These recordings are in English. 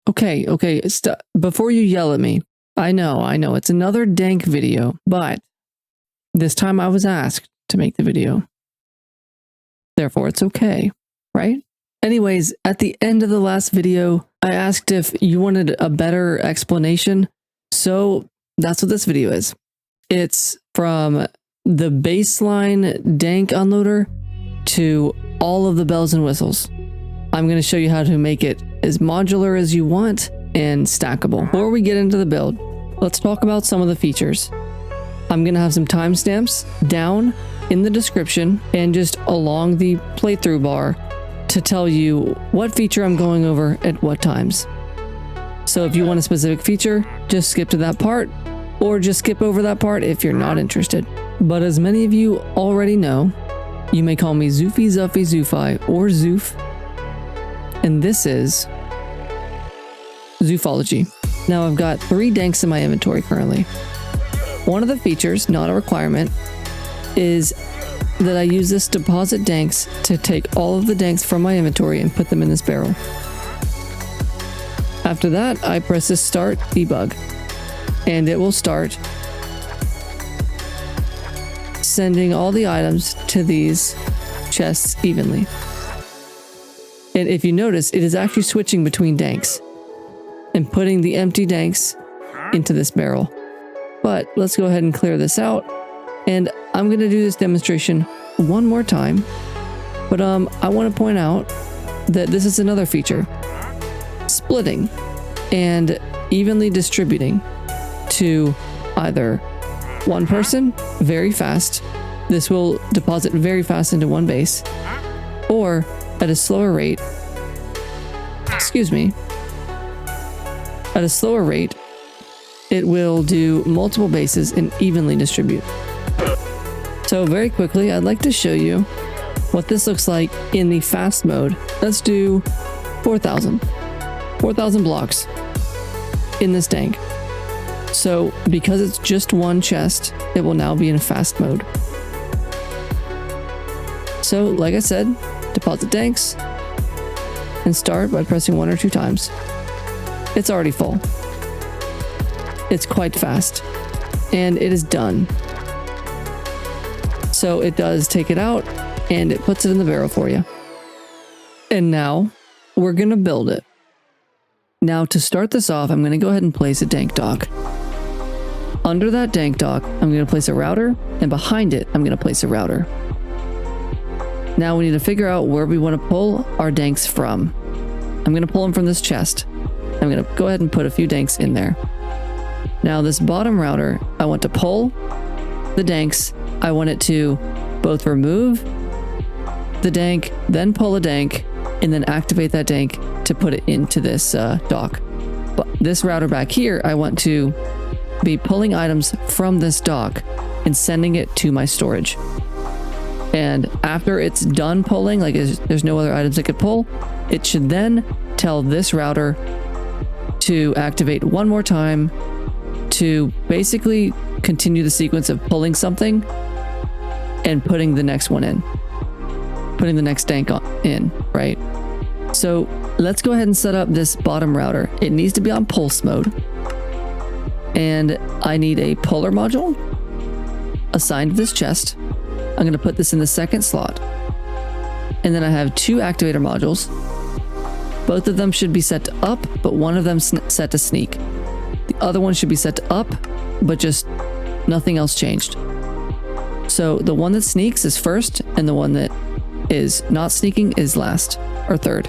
Okay, before you yell at me, I know, it's another dank video, but this time I was asked to make the video. Therefore, it's okay, right? Anyways, at the end of the last video, I asked if you wanted a better explanation, so that's what this video is. It's from the baseline dank unloader to all of the bells and whistles. I'm going to show you how to make it as modular as you want and stackable. Before we get into the build, let's talk about some of the features. I'm going to have some timestamps down in the description and just along the playthrough bar to tell you what feature I'm going over at what times. So if you want a specific feature, just skip to that part, or just skip over that part if you're not interested. But as many of you already know, you may call me Zoofy, Zuffy, Zoofi, or Zoof, and this is ZooFology. Now I've got 3 danks in my inventory currently. One of the features, not a requirement, is that I use this deposit danks to take all of the danks from my inventory and put them in this barrel. After that, I press this start debug, and it will start sending all the items to these chests evenly. And if you notice, it is actually switching between danks and putting the empty danks into this barrel. But let's go ahead and clear this out. And I'm going to do this demonstration one more time. But I want to point out that this is another feature. Splitting and evenly distributing to either one person very fast. This will deposit very fast into one base, or at a slower rate, it will do multiple bases and evenly distribute. So very quickly, I'd like to show you what this looks like in the fast mode. Let's do 4,000 blocks in this dank. So because it's just one chest, it will now be in fast mode. So like I said, deposit danks and start by pressing 1 or 2 times. It's already full. It's quite fast, and it is done. So it does take it out and it puts it in the barrel for you. And now we're gonna build it. Now to start this off, I'm gonna go ahead and place a dank dock. Under that dank dock, I'm gonna place a router, and behind it, I'm gonna place a router. Now we need to figure out where we want to pull our danks from. I'm going to pull them from this chest. I'm going to go ahead and put a few danks in there. Now this bottom router, I want to pull the danks. I want it to both remove the dank, then pull a dank, and then activate that dank to put it into this dock. But this router back here, I want to be pulling items from this dock and sending it to my storage. And after it's done pulling, like there's no other items it could pull, it should then tell this router to activate one more time to basically continue the sequence of pulling something and putting the next one in, putting the next dank in, right? So let's go ahead and set up this bottom router. It needs to be on pulse mode. And I need a puller module assigned to this chest. I'm going to put this in the second slot. And then I have 2 activator modules. Both of them should be set to up, but one of them set to sneak. The other one should be set to up, but just nothing else changed. So the one that sneaks is first, and the one that is not sneaking is last, or third.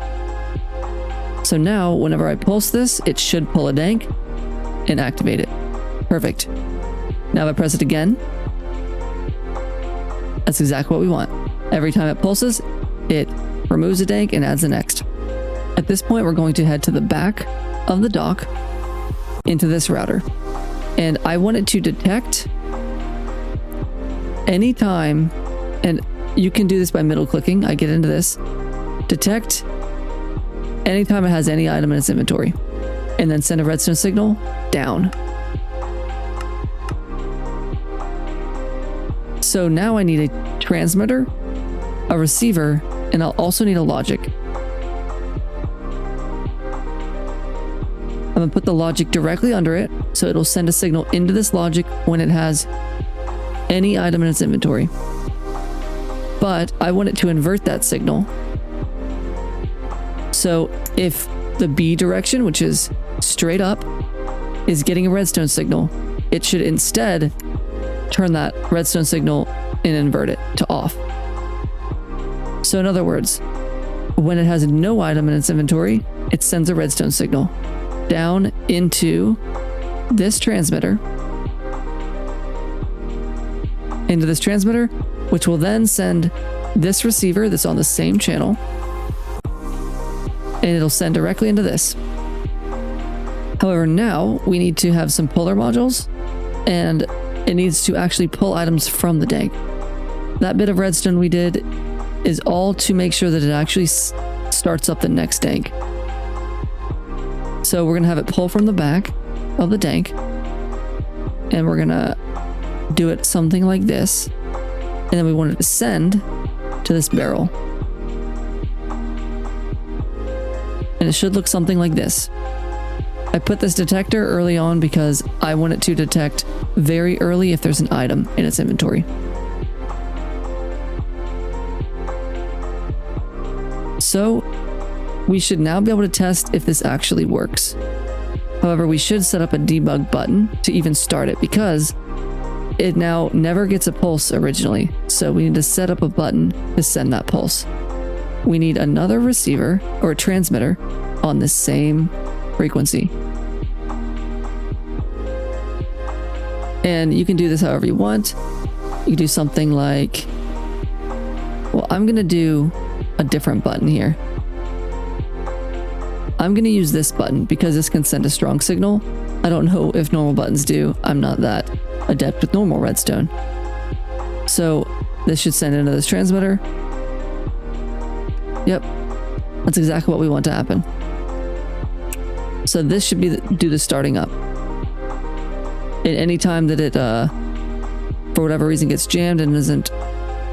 So now, whenever I pulse this, it should pull a dank and activate it. Perfect. Now if I press it again, that's exactly what we want. Every time it pulses, it removes a dank and adds the next. At this point, we're going to head to the back of the dock into this router. And I want it to detect anytime, and you can do this by middle clicking. I get into this. Detect anytime it has any item in its inventory. And then send a redstone signal down. So now I need a transmitter, a receiver, and I'll also need a logic. I'm gonna put the logic directly under it, so it'll send a signal into this logic when it has any item in its inventory. But I want it to invert that signal. So if the B direction, which is straight up, is getting a redstone signal, it should instead turn that redstone signal and invert it to off. So in other words, when it has no item in its inventory, it sends a redstone signal down into this transmitter, which will then send this receiver that's on the same channel, and it'll send directly into this. However, now we need to have some puller modules, and it needs to actually pull items from the dank. That bit of redstone we did is all to make sure that it actually starts up the next dank. So we're going to have it pull from the back of the dank, and we're going to do it something like this, and then we want it to send to this barrel. And it should look something like this. I put this detector early on because I want it to detect very early if there's an item in its inventory. So we should now be able to test if this actually works. However, we should set up a debug button to even start it because it now never gets a pulse originally. So we need to set up a button to send that pulse. We need another receiver or a transmitter on the same frequency. And you can do this however you want. You can do something like, well, I'm going to do a different button here. I'm going to use this button because this can send a strong signal. I don't know if normal buttons do. I'm not that adept with normal redstone. So this should send into this transmitter. Yep, that's exactly what we want to happen. So this should be do the starting up. At any time that it, for whatever reason, gets jammed and isn't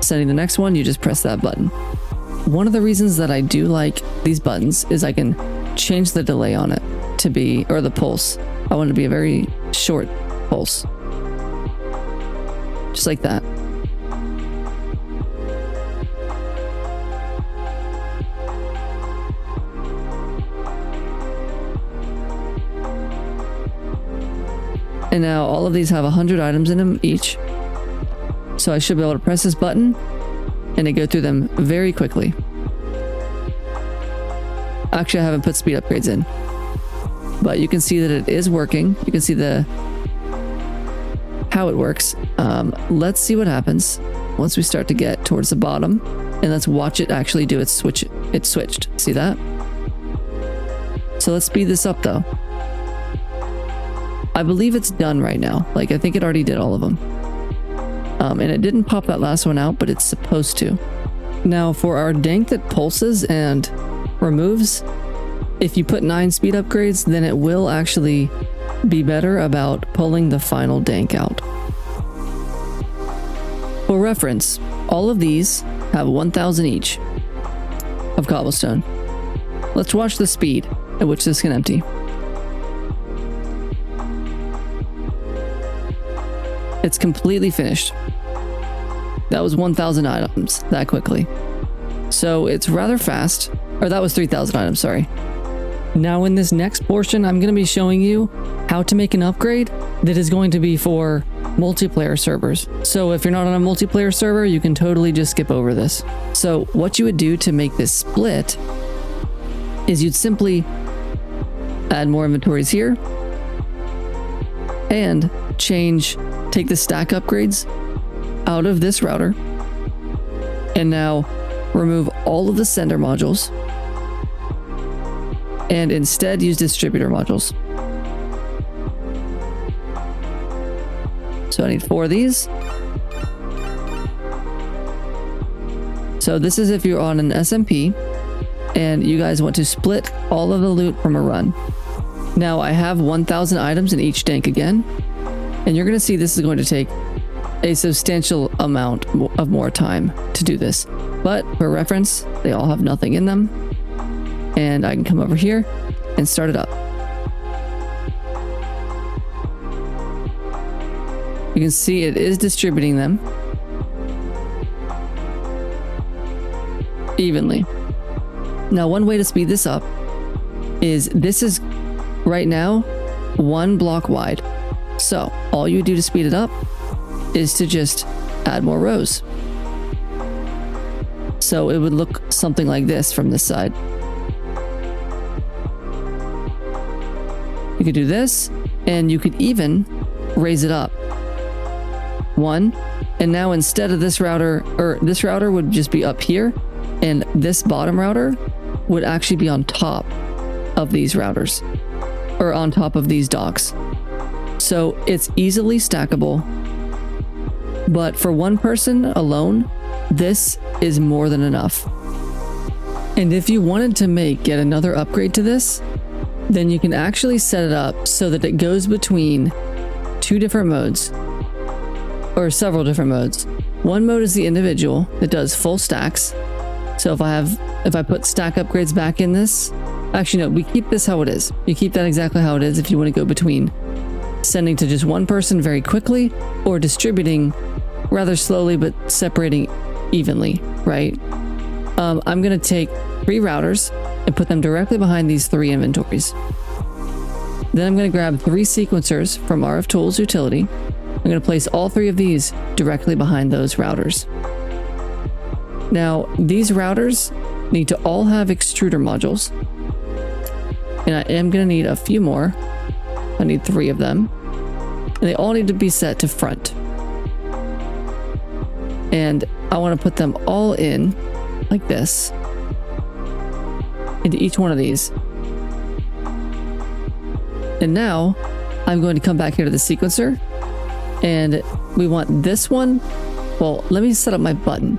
sending the next one, you just press that button. One of the reasons that I do like these buttons is I can change the delay on it to be, or the pulse. I want it to be a very short pulse. Just like that. And now all of these have 100 items in them each. So I should be able to press this button and it go through them very quickly. Actually, I haven't put speed upgrades in, but you can see that it is working. You can see how it works. Let's see what happens once we start to get towards the bottom, and let's watch it actually do its switch. It switched. See that? So let's speed this up though. I believe it's done right now. Like, I think it already did all of them. And it didn't pop that last one out, but it's supposed to. Now for our dank that pulses and removes, if you put 9 speed upgrades, then it will actually be better about pulling the final dank out. For reference, all of these have 1,000 each of cobblestone. Let's watch the speed at which this can empty. It's completely finished. That was 1,000 items that quickly. So it's rather fast. Or that was 3,000 items, sorry. Now in this next portion, I'm going to be showing you how to make an upgrade that is going to be for multiplayer servers. So if you're not on a multiplayer server, you can totally just skip over this. So what you would do to make this split is you'd simply add more inventories here and take the stack upgrades out of this router and now remove all of the sender modules and instead use distributor modules. So I need 4 of these. So this is if you're on an SMP and you guys want to split all of the loot from a run. Now I have 1,000 items in each dank again, and you're going to see this is going to take a substantial amount of more time to do this. But for reference, they all have nothing in them. And I can come over here and start it up. You can see it is distributing them evenly. Now, one way to speed this up is this is right now 1 block wide. So all you do to speed it up is to just add more rows. So it would look something like this from this side. You could do this, and you could even raise it up 1. And now instead of this router, or this router would just be up here, and this bottom router would actually be on top of these routers, or on top of these docks. So it's easily stackable, but for one person alone, this is more than enough. And if you wanted to make yet another upgrade to this, then you can actually set it up so that it goes between 2 different modes, or several different modes. One mode is the individual that does full stacks. So if I put stack upgrades back in this, actually no, we keep this how it is. You keep that exactly how it is if you want to go between sending to just one person very quickly or distributing rather slowly but separating evenly, right? I'm going to take 3 routers and put them directly behind these 3 inventories. Then I'm going to grab 3 sequencers from RF Tools Utility. I'm going to place all 3 of these directly behind those routers. Now, these routers need to all have extruder modules. And I am going to need a few more. I need 3 of them. And they all need to be set to front. And I want to put them all in like this into each one of these. And now I'm going to come back here to the sequencer, and we want this one. Well, let me set up my button.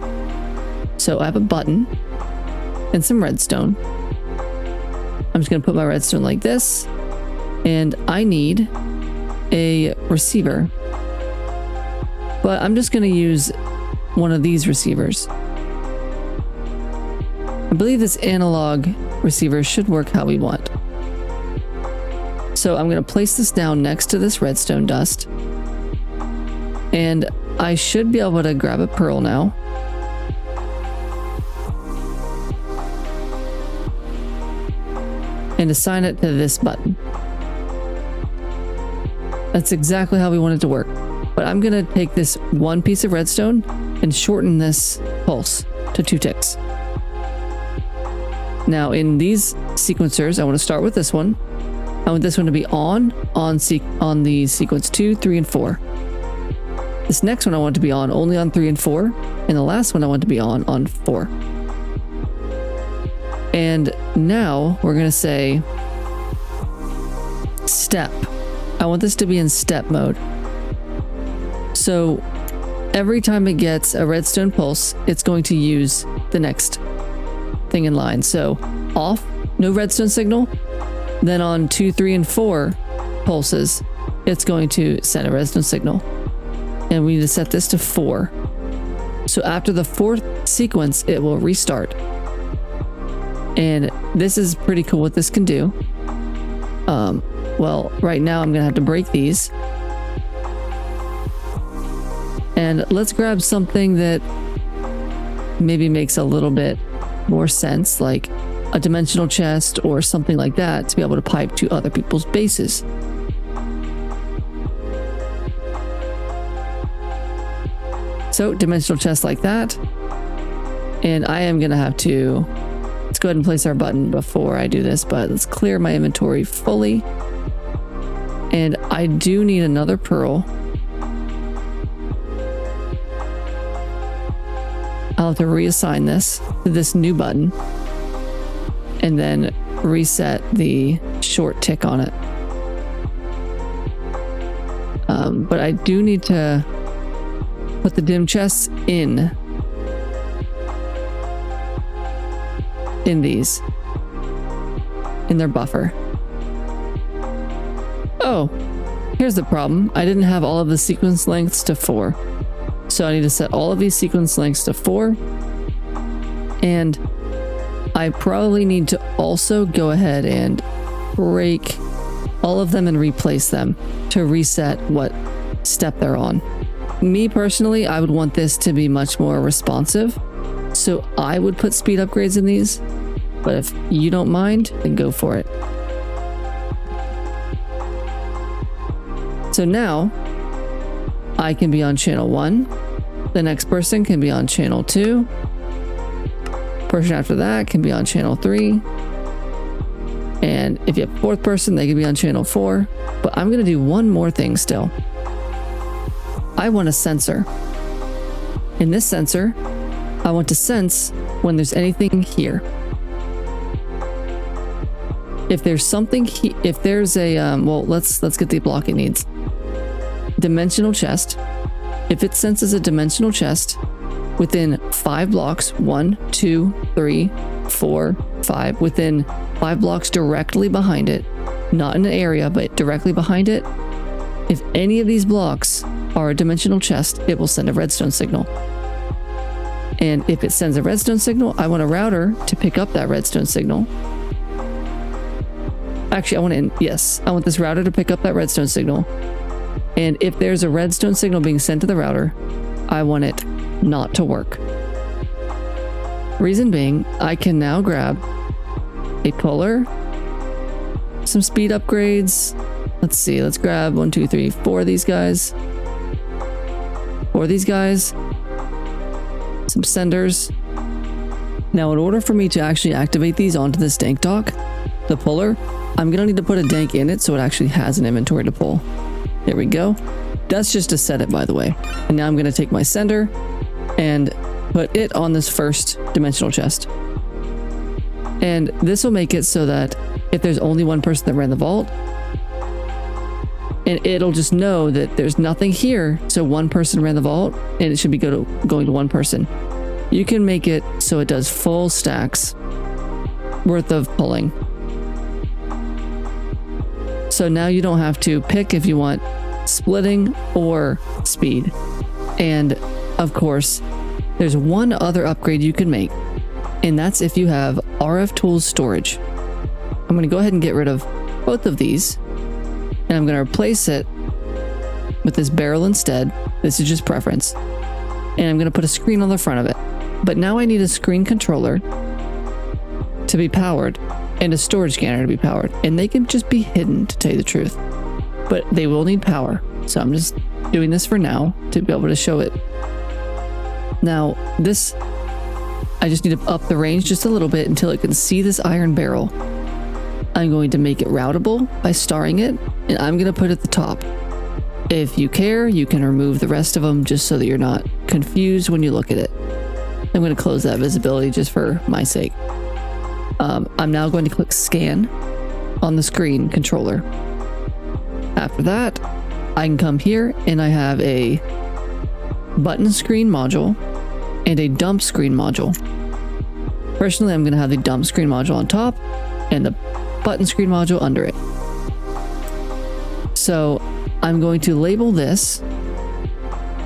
So I have a button and some redstone. I'm just going to put my redstone like this, and I need a receiver, but I'm just going to use one of these receivers. I believe this analog receiver should work how we want. So I'm going to place this down next to this redstone dust, and I should be able to grab a pearl now. And assign it to this button. That's exactly how we want it to work. But I'm going to take this 1 piece of redstone and shorten this pulse to 2 ticks. Now in these sequencers, I want to start with this one. I want this one to be on the sequence 2, 3, and 4. This next one I want to be only on 3 and 4. And the last one I want to be on 4. And now we're going to say step. I want this to be in step mode. So every time it gets a redstone pulse, it's going to use the next thing in line. So off, no redstone signal. Then on 2, 3, and 4 pulses, it's going to send a redstone signal. And we need to set this to 4. So after the 4th sequence, it will restart. And this is pretty cool what this can do. Well, right now I'm gonna have to break these. And let's grab something that maybe makes a little bit more sense, like a dimensional chest or something like that, to be able to pipe to other people's bases. So dimensional chest like that. And I am gonna have to, let's go ahead and place our button before I do this, but let's clear my inventory fully. And I do need another pearl. I'll have to reassign this to this new button and then reset the short tick on it. But I do need to put the dim chests in these, in their buffer. Oh, here's the problem. I didn't have all of the sequence lengths to 4. So I need to set all of these sequence lengths to 4. And I probably need to also go ahead and break all of them and replace them to reset what step they're on. Me personally, I would want this to be much more responsive, so I would put speed upgrades in these, but if you don't mind, then go for it. So now I can be on channel 1, the next person can be on channel 2, person after that can be on channel 3, and if you have a fourth person, they can be on channel 4. But I'm gonna do one more thing still. I want a sensor. In this sensor, I want to sense when there's anything here. If there's something, if there's a, well, let's get the block it needs. Dimensional chest. If it senses a dimensional chest within 5 blocks, 1, 2, 3, 4, 5, within 5 blocks directly behind it, not in an area, but directly behind it, if any of these blocks are a dimensional chest, it will send a redstone signal. And if it sends a redstone signal, I want a router to pick up that redstone signal. Actually, I want this router to pick up that redstone signal. And if there's a redstone signal being sent to the router, I want it not to work. Reason being, I can now grab a puller, some speed upgrades. Let's see, let's grab 1, 2, 3, 4 of these guys. 4 of these guys. Some senders. Now, in order for me to actually activate these onto this dank dock, the puller, I'm gonna need to put a dank in it so it actually has an inventory to pull. There we go. That's just to set it, by the way. And now I'm gonna take my sender and put it on this first dimensional chest. And this will make it so that if there's only one person that ran the vault, and it'll just know that there's nothing here, so one person ran the vault, and it should be going to one person. You can make it so it does full stacks worth of pulling. So now you don't have to pick if you want splitting or speed. And of course, there's one other upgrade you can make, and that's if you have RF tools storage. I'm going to go ahead and get rid of both of these, and I'm going to replace it with this barrel instead. This is just preference. And I'm going to put a screen on the front of it. But now I need a screen controller to be powered and a storage scanner to be powered. And they can just be hidden, to tell you the truth. But they will need power. So I'm just doing this for now to be able to show it. Now, this, I just need to up the range just a little bit until it can see this iron barrel. I'm going to make it routable by starring it, and I'm going to put it at the top. If you care, you can remove the rest of them just so that you're not confused when you look at it. I'm going to close that visibility just for my sake. I'm now going to click scan on the screen controller. After that, I can come here and I have a button screen module and a dump screen module. Personally, I'm going to have the dump screen module on top and the button screen module under it. So I'm going to label this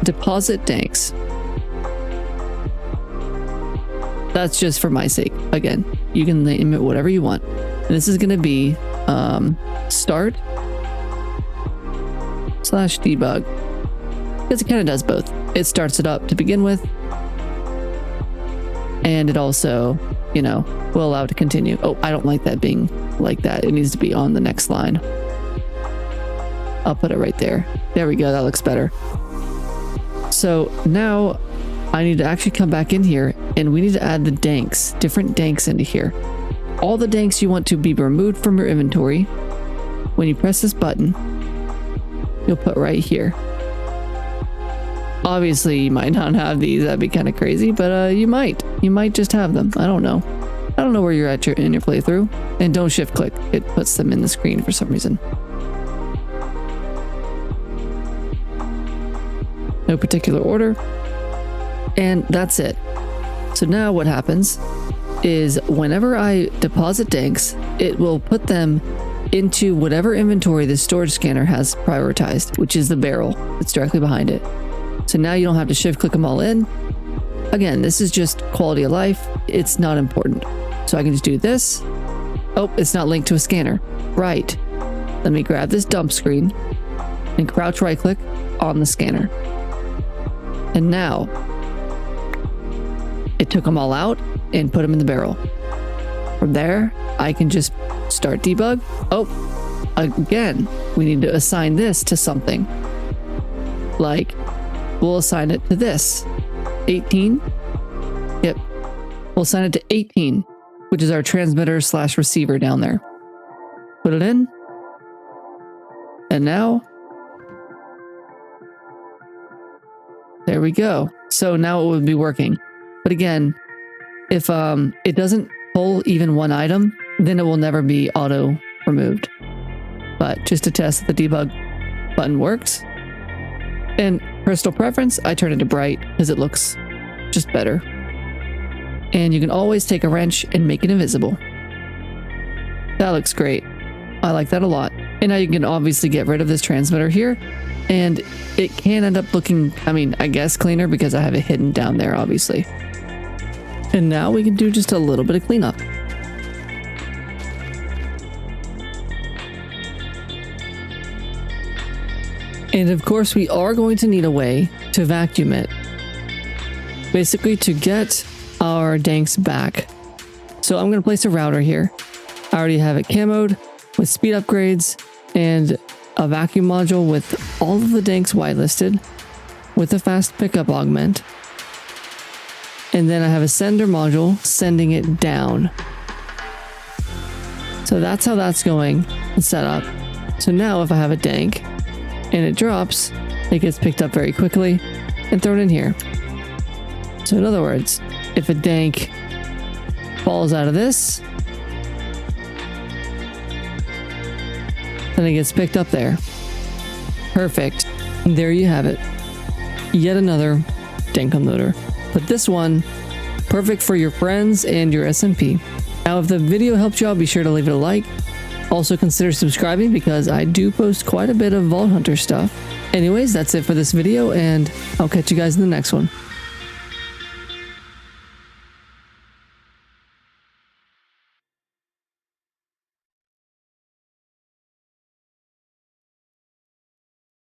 deposit Danks. That's just for my sake. Again, you can name it whatever you want. And this is going to be start /debug, because it kind of does both. It starts it up to begin with, and it also, you know, will allow it to continue. Oh, I don't like that being like that. It needs to be on the next line. I'll put it right there. There we go. That looks better. So now I need to actually come back in here, and we need to add the danks, different danks into here. All the danks you want to be removed from your inventory. When you press this button, you'll put right here. Obviously, you might not have these. That'd be kind of crazy, but you might. You might just have them. I don't know. I don't know where you're at in your playthrough. And don't shift click. It puts them in the screen for some reason. No particular order. And that's it. So now what happens is whenever I deposit danks, it will put them into whatever inventory the storage scanner has prioritized, which is the barrel that's directly behind it. So now you don't have to shift click them all in. Again, this is just quality of life. It's not important. So I can just do this. Oh, it's not linked to a scanner. Right. Let me grab this dump screen and crouch right click on the scanner. And now it took them all out and put them in the barrel. From there, I can just start debug. Oh, again, we need to assign this to something. Like, we'll assign it to this. 18. Yep. We'll assign it to 18, which is our transmitter / receiver down there. Put it in. And now, there we go. So now it would be working. But again, if it doesn't pull even one item, then it will never be auto removed. But just to test that the debug button works. And personal preference, I turn it to bright because it looks just better. And you can always take a wrench and make it invisible. That looks great. I like that a lot. And now you can obviously get rid of this transmitter here. And it can end up looking, I guess cleaner because I have it hidden down there, obviously. And now we can do just a little bit of cleanup. And of course, we are going to need a way to vacuum it. Basically, to get our Danks back. So I'm going to place a router here. I already have it camoed with speed upgrades and a vacuum module with all of the Danks whitelisted with a fast pickup augment. And then I have a sender module sending it down. So that's how that's going and set up. So now if I have a Dank and it drops, it gets picked up very quickly and thrown in here. So in other words, if a Dank falls out of this, then it gets picked up there. Perfect. And there you have it. Yet another Dank unloader. But this one, perfect for your friends and your SMP. Now, if the video helped you out, be sure to leave it a like. Also consider subscribing because I do post quite a bit of Vault Hunter stuff. Anyways, that's it for this video, and I'll catch you guys in the next one.